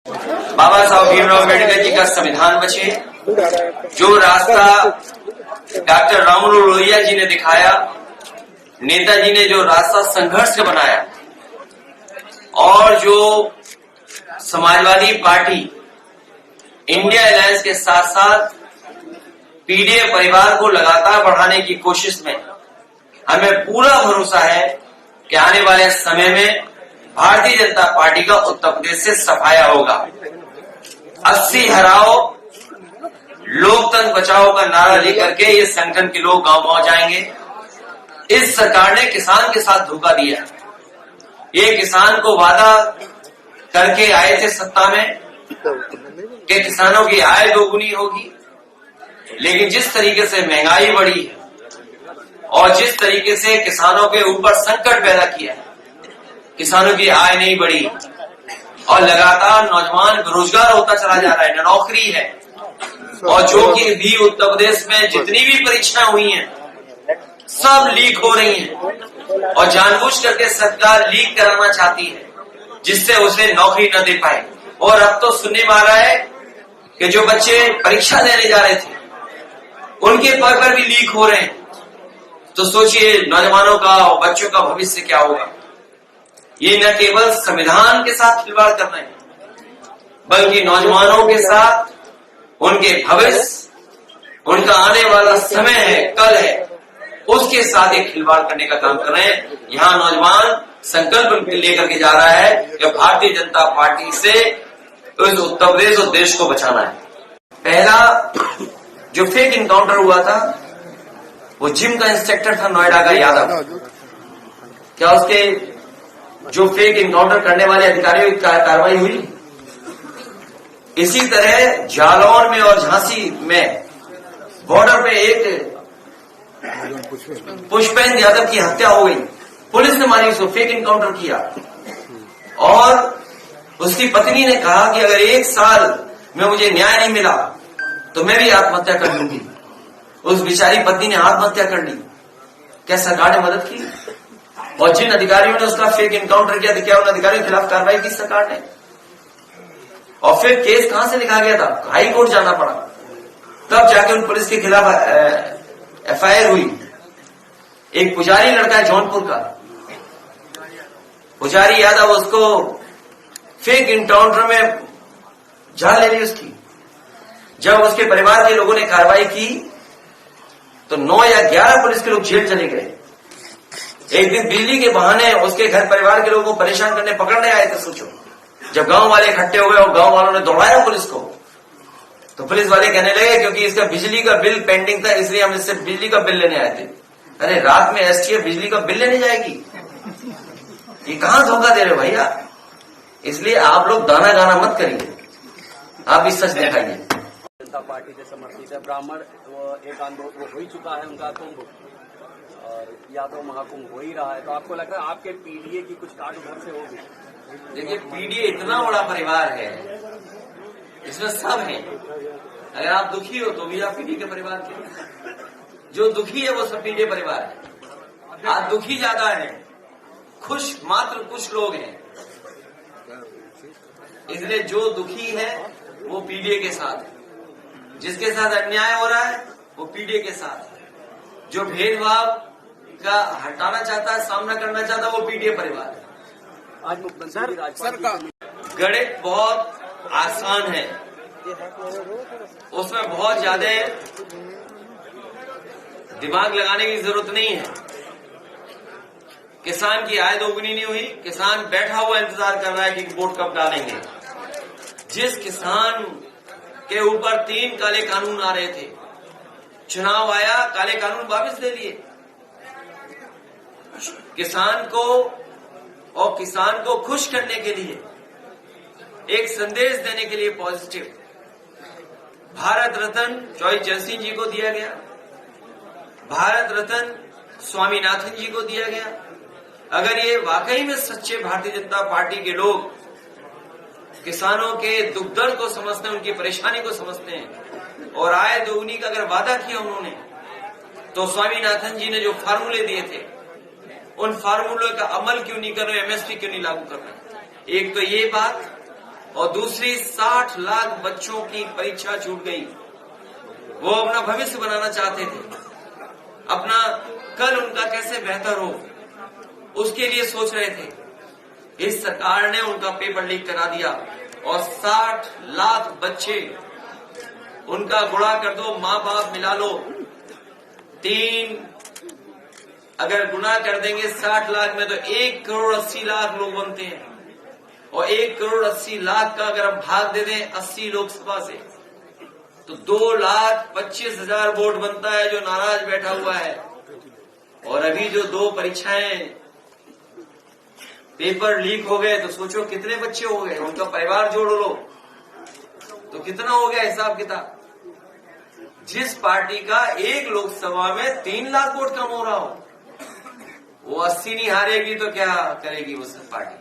बाबा साहब भीमराव अम्बेडकर जी का संविधान बचे, जो रास्ता डॉक्टर राममनोहर लोहिया जी ने दिखाया, नेताजी ने जो रास्ता संघर्ष का बनाया, और जो समाजवादी पार्टी इंडिया अलायंस के साथ साथ पीडीए परिवार को लगातार बढ़ाने की कोशिश में हमें पूरा भरोसा है कि आने वाले समय में भारतीय जनता पार्टी का उत्तर प्रदेश से सफाया होगा। 80 हराओ लोकतंत्र बचाओ का नारा लेकर के ये संगठन के लोग गांव-गांव जाएंगे। इस सरकार ने किसान के साथ धोखा दिया। ये किसान को वादा करके आए थे सत्ता में कि किसानों की आय दोगुनी होगी, लेकिन जिस तरीके से महंगाई बढ़ी है और जिस तरीके से किसानों के ऊपर संकट पैदा किया है, किसानों की आय नहीं बढ़ी और लगातार नौजवान बेरोजगार होता चला जा रहा है, न नौकरी है। और जो कि भी उत्तर प्रदेश में जितनी भी परीक्षाएं हुई हैं सब लीक हो रही हैं और जानबूझ करके सरकार लीक कराना चाहती है जिससे उसे नौकरी न दे पाए। और अब तो सुनने में आ रहा है कि जो बच्चे परीक्षा देने जा रहे थे उनके पेपर भी लीक हो रहे हैं। तो सोचिए नौजवानों का और बच्चों का भविष्य क्या होगा। ये न केवल संविधान के साथ खिलवाड़ कर रहे हैं, बल्कि नौजवानों के साथ उनके भविष्य, उनका आने वाला समय है, कल है, उसके साथ एक खिलवाड़ करने का काम कर रहे हैं। यहाँ नौजवान संकल्प लेकर के जा रहा है कि भारतीय जनता पार्टी से इस उत्तर प्रदेश और देश को बचाना है। पहला जो फेक इनकाउंटर हुआ था वो जिम का इंस्पेक्टर था नोएडा का यादव। क्या उसके जो फेक इनकाउंटर करने वाले अधिकारियों की कार्रवाई हुई? इसी तरह जालौन में और झांसी में बॉर्डर पे एक पुष्पेंद्र यादव की हत्या हो गई। पुलिस ने मारी उसको, फेक इनकाउंटर किया। और उसकी पत्नी ने कहा कि अगर 1 साल में मुझे न्याय नहीं मिला तो मैं भी आत्महत्या कर लूंगी। उस बेचारी पत्नी ने आत्महत्या कर ली। क्या सरकार ने मदद की? और जिन अधिकारियों ने उसका फेक इनकाउंटर किया था, क्या उन अधिकारियों के खिलाफ कार्रवाई की सरकार ने? और फिर केस कहां से लिखा गया था? हाई कोर्ट जाना पड़ा, तब जाके उन पुलिस के खिलाफ एफआईआर हुई। एक पुजारी लड़का है जौनपुर का, पुजारी यादव, उसको फेक इनकाउंटर में जान ले ली उसकी। जब उसके परिवार के लोगों ने कार्रवाई की तो 9 या 11 पुलिस के लोग जेल चले गए। एक दिन बिजली के बहाने उसके घर परिवार के लोगों को परेशान करने पकड़ने आए थे। सोचो, जब गांव वाले इकट्ठे हो गए और गांव वालों ने दौड़ाया पुलिस को, तो पुलिस वाले कहने लगे क्योंकि इसका बिजली का बिल पेंडिंग था इसलिए हम इससे बिजली का बिल लेने आए थे। अरे रात में एसटीएफ बिजली का बिल लेने जाएगी? ये कहां धोखा दे रहे भैया। इसलिए आप लोग दाना गाना मत करिए, आप भी सच दिखाइए। जनता पार्टी से समर्थित है ब्राह्मण, वो एक आंदोलन हो ही चुका है उनका कुंभ, और यादव महाकुंभ हो ही रहा है। तो आपको लग रहा है आपके पीडीए की कुछ काट उधर से होगी? देखिए, पीडीए इतना बड़ा परिवार है, इसमें सब है। अगर आप दुखी हो तो भी आप पीडीए के परिवार के, जो दुखी है वो सब पीडीए परिवार है। आज दुखी ज्यादा है, खुश मात्र कुछ लोग हैं। इसलिए जो दुखी है वो पीडीए के साथ है, जिसके साथ अन्याय हो रहा है वो पीडीए के साथ है, जो भेदभाव का हटाना चाहता है, सामना करना चाहता है, वो पीडीए परिवार है। आज मुख्यमंत्री गणित बहुत आसान है, उसमें बहुत ज्यादा दिमाग लगाने की जरूरत नहीं है। किसान की आय दोगुनी नहीं हुई, किसान बैठा हुआ इंतजार कर रहा है कि वोट कब डालेंगे। जिस किसान के ऊपर 3 काले कानून आ रहे थे, चुनाव आया, काले कानून वापस ले लिए। किसान को खुश करने के लिए, एक संदेश देने के लिए पॉजिटिव, भारत रत्न चौधरी चरण सिंह जी को दिया गया, भारत रत्न स्वामीनाथन जी को दिया गया। अगर ये वाकई में सच्चे भारतीय जनता पार्टी के लोग किसानों के दुख दर्द को समझते हैं, उनकी परेशानी को समझते हैं और आय दोगुनी का अगर वादा किया उन्होंने, तो स्वामीनाथन जी ने जो फार्मूले दिए थे उन फार्मूलों का अमल क्यों नहीं कर रहे, एमएसपी क्यों नहीं लागू कर रहे? एक तो ये बात, और दूसरी 60 लाख बच्चों की परीक्षा छूट गई। वो अपना भविष्य बनाना चाहते थे, अपना कल उनका कैसे बेहतर हो उसके लिए सोच रहे थे। इस सरकार ने उनका पेपर लीक करा दिया और 60 लाख बच्चे, उनका गुणा कर दो, माँ बाप मिला लो, 3 अगर गुना कर देंगे 60 लाख में तो 1 करोड़ 80 लाख लोग बनते हैं। और 1 करोड़ 80 लाख का अगर हम भाग दे दें 80 लोकसभा से तो 2,25,000 वोट बनता है जो नाराज बैठा हुआ है। और अभी जो 2 परीक्षाएं पेपर लीक हो गए तो सोचो कितने बच्चे हो गए, उनका परिवार जोड़ लो तो कितना हो गया हिसाब किताब। जिस पार्टी का एक लोकसभा में 3 लाख वोट कम हो रहा हो, वो 80 नहीं हारेगी तो क्या करेगी वो सब पार्टी।